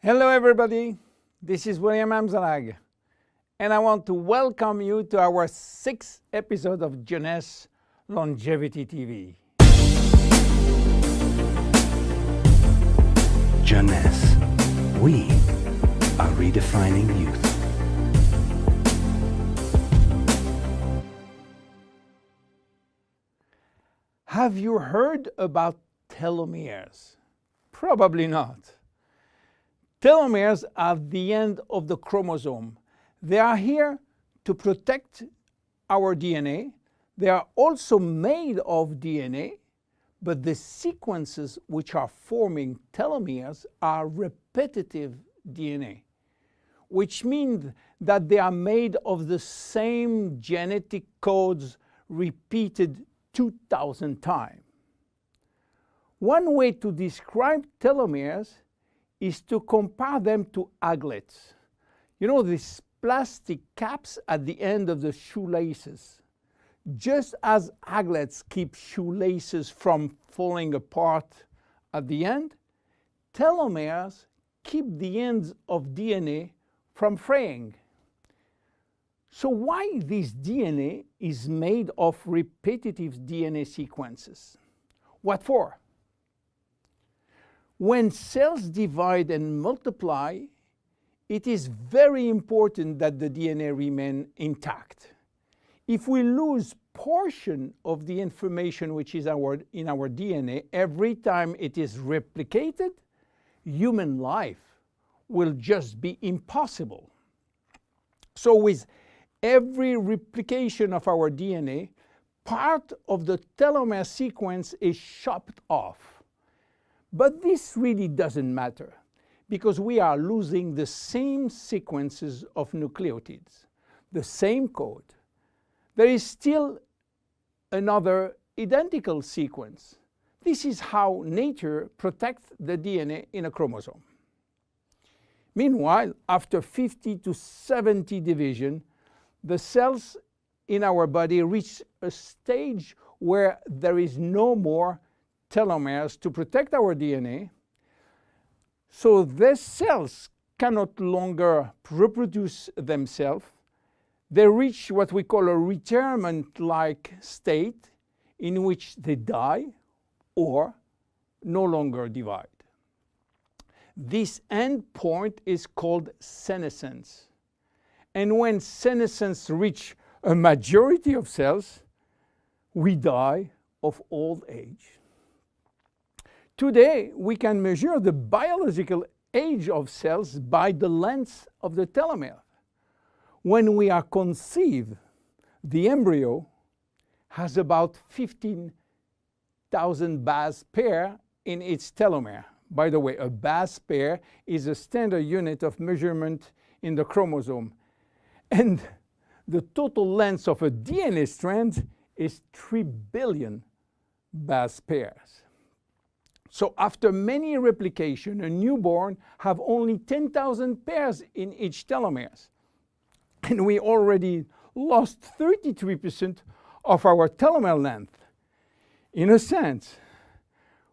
Hello everybody, this is William Amzalag, and I want to welcome you to our 6th episode of Jeunesse Longevity TV. Jeunesse, we are redefining youth. Have you heard about telomeres? Probably not. Telomeres are the end of the chromosome. They are here to protect our DNA. They are also made of DNA, but the sequences which are forming telomeres are repetitive DNA, which means that they are made of the same genetic codes repeated 2,000 times. One way to describe telomeres is to compare them to aglets. You know, these plastic caps at the end of the shoelaces. Just as aglets keep shoelaces from falling apart at the end, telomeres keep the ends of DNA from fraying. So why this DNA is made of repetitive DNA sequences? What for? When cells divide and multiply, it is very important that the DNA remain intact. If we lose portion of the information which is in our DNA every time it is replicated, human life will just be impossible. So with every replication of our DNA, part of the telomere sequence is chopped off. But this really doesn't matter because we are losing the same sequences of nucleotides, the same code. There is still another identical sequence. This is how nature protects the DNA in a chromosome. Meanwhile, after 50 to 70 division, the cells in our body reach a stage where there is no more telomeres to protect our DNA, so these cells cannot longer reproduce themselves. They reach what we call a retirement-like state in which they die or no longer divide. This end point is called senescence. And when senescence reaches a majority of cells, we die of old age. Today, we can measure the biological age of cells by the length of the telomere. When we are conceived, the embryo has about 15,000 base pair in its telomere. By the way, a base pair is a standard unit of measurement in the chromosome. And the total length of a DNA strand is 3 billion base pairs. So after many replication, a newborn have only 10,000 pairs in each telomeres. And we already lost 33% of our telomere length. In a sense,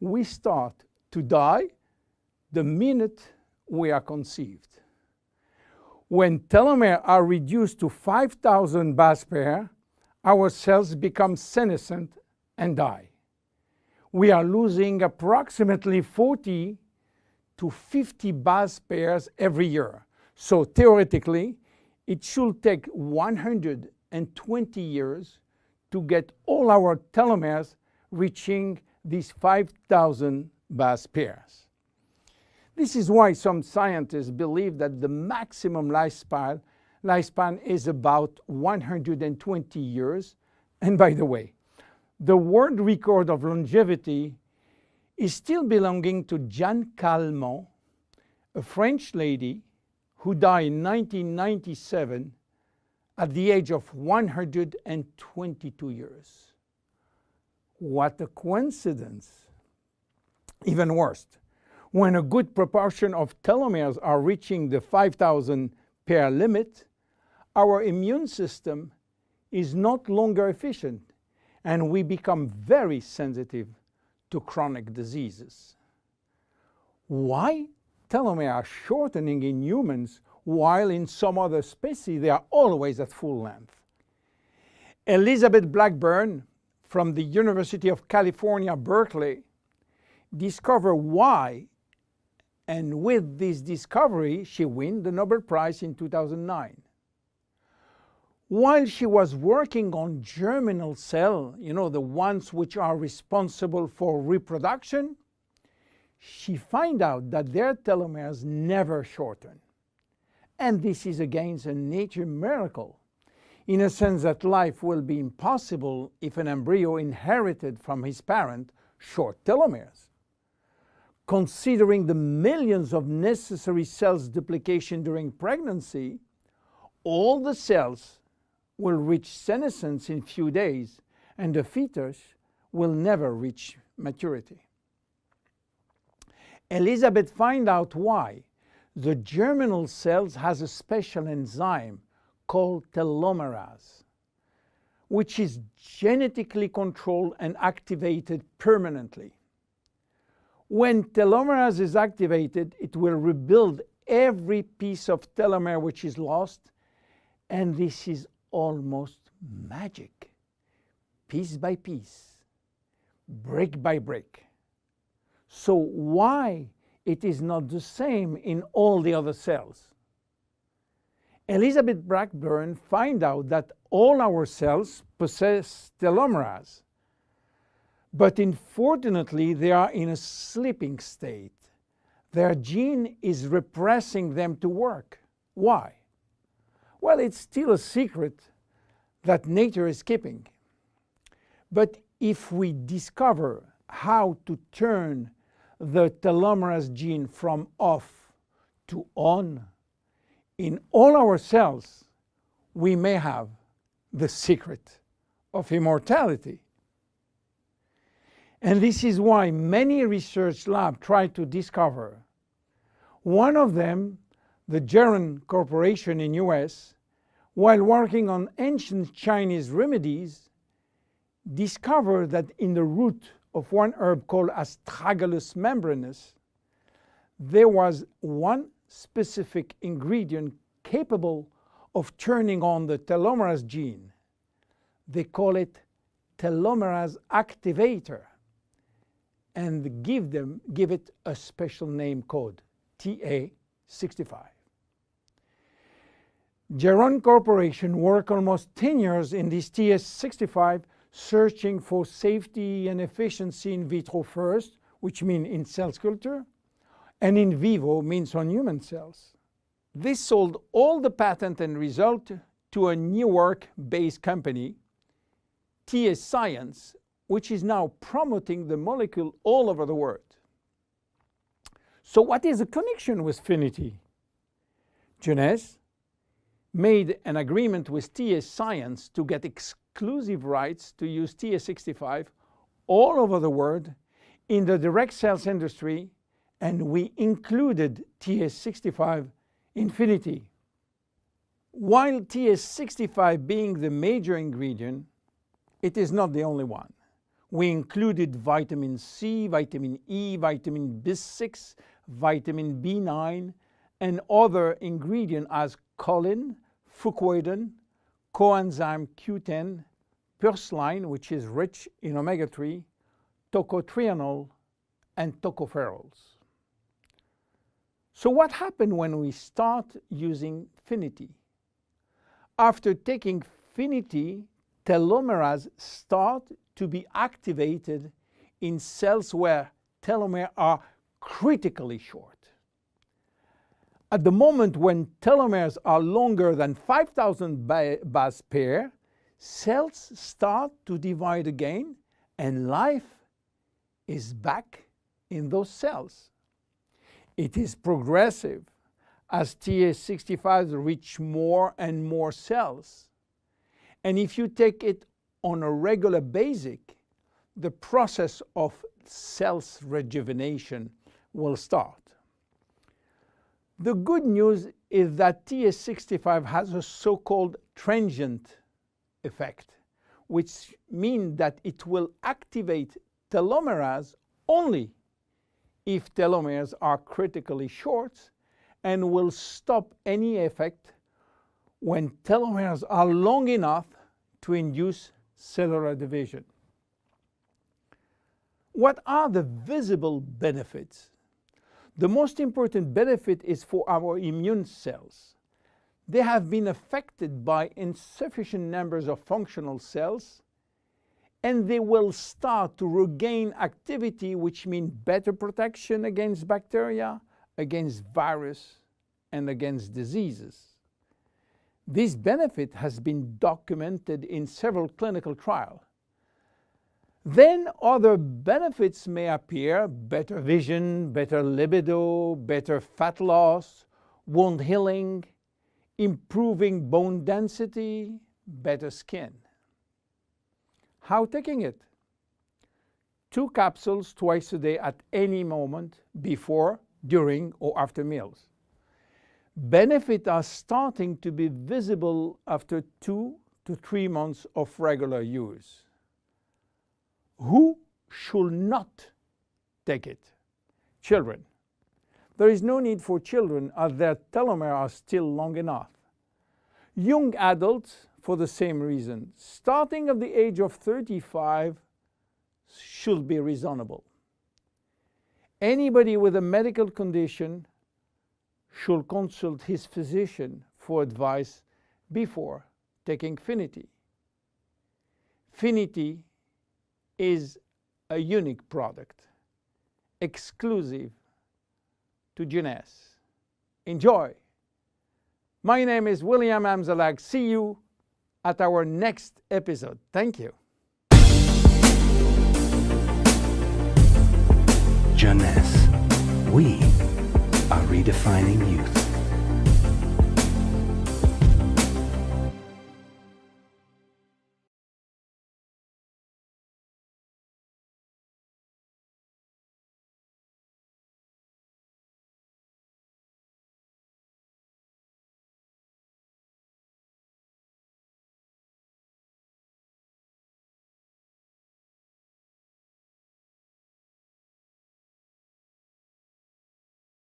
we start to die the minute we are conceived. When telomeres are reduced to 5,000 base pairs, our cells become senescent and die. We are losing approximately 40 to 50 base pairs every year. So theoretically, it should take 120 years to get all our telomeres reaching these 5,000 base pairs. This is why some scientists believe that the maximum lifespan is about 120 years. And by the way, the world record of longevity is still belonging to Jeanne Calment, a French lady who died in 1997 at the age of 122 years. What a coincidence! Even worse, when a good proportion of telomeres are reaching the 5,000 pair limit, our immune system is not longer efficient, and we become very sensitive to chronic diseases. Why telomeres are shortening in humans, while in some other species they are always at full length. Elizabeth Blackburn from the University of California, Berkeley, discovered why, and with this discovery she won the Nobel Prize in 2009. While she was working on germinal cells, the ones which are responsible for reproduction, she found out that their telomeres never shorten. And this is again a nature miracle, in a sense that life will be impossible if an embryo inherited from his parent short telomeres. Considering the millions of necessary cells duplication during pregnancy, all the cells will reach senescence in few days, and the fetus will never reach maturity. Elizabeth found out why. The germinal cells has a special enzyme called telomerase, which is genetically controlled and activated permanently. When telomerase is activated, it will rebuild every piece of telomere which is lost, and this is almost magic. Piece by piece, brick by brick. So why it is not the same in all the other cells? Elizabeth Blackburn found out that all our cells possess telomerase, but unfortunately they are in a sleeping state. Their gene is repressing them to work. Why? Well, it's still a secret that nature is keeping. But if we discover how to turn the telomerase gene from off to on in all our cells, we may have the secret of immortality. And this is why many research labs try to discover. One of them, the Geron Corporation in US, while working on ancient Chinese remedies, discovered that in the root of one herb called Astragalus membranus, there was one specific ingredient capable of turning on the telomerase gene. They call it telomerase activator, and give it a special name code, TA65. Geron Corporation worked almost 10 years in this TA65, searching for safety and efficiency in vitro first, which means in cell culture, and in vivo means on human cells. This sold all the patent and result to a New York-based company, TA Science, which is now promoting the molecule all over the world. So what is the connection with Finity? Jeunesse made an agreement with TA Science to get exclusive rights to use TA65 all over the world in the direct cells industry, and we included TA65 in Finity. While TA65 being the major ingredient, it is not the only one. We included vitamin C, vitamin E, vitamin B6, vitamin B9, and other ingredients as choline, fucoidan, coenzyme Q10, purslane, which is rich in omega-3, tocotrienol, and tocopherols. So what happened when we start using Finity? After taking Finity, telomerase start to be activated in cells where telomeres are critically short. At the moment when telomeres are longer than 5,000 base pair, cells start to divide again, and life is back in those cells. It is progressive as TA65 reach more and more cells. And if you take it on a regular basis, the process of cells rejuvenation will start. The good news is that TA65 has a so-called transient effect, which means that it will activate telomerase only if telomeres are critically short and will stop any effect when telomeres are long enough to induce cellular division. What are the visible benefits? The most important benefit is for our immune cells. They have been affected by insufficient numbers of functional cells, and they will start to regain activity, which means better protection against bacteria, against virus, and against diseases. This benefit has been documented in several clinical trials. Then other benefits may appear: better vision, better libido, better fat loss, wound healing, improving bone density, better skin. How taking it? 2 capsules twice a day at any moment, before, during, or after meals. Benefits are starting to be visible after 2 to 3 months of regular use. Who should not take it? Children. There is no need for children, as their telomeres are still long enough. Young adults, for the same reason, starting at the age of 35, should be reasonable. Anybody with a medical condition should consult his physician for advice before taking Finity. Finity is a unique product, exclusive to Jeunesse. Enjoy! My name is William Amzalag. See you at our next episode. Thank you. Jeunesse. We are redefining youth.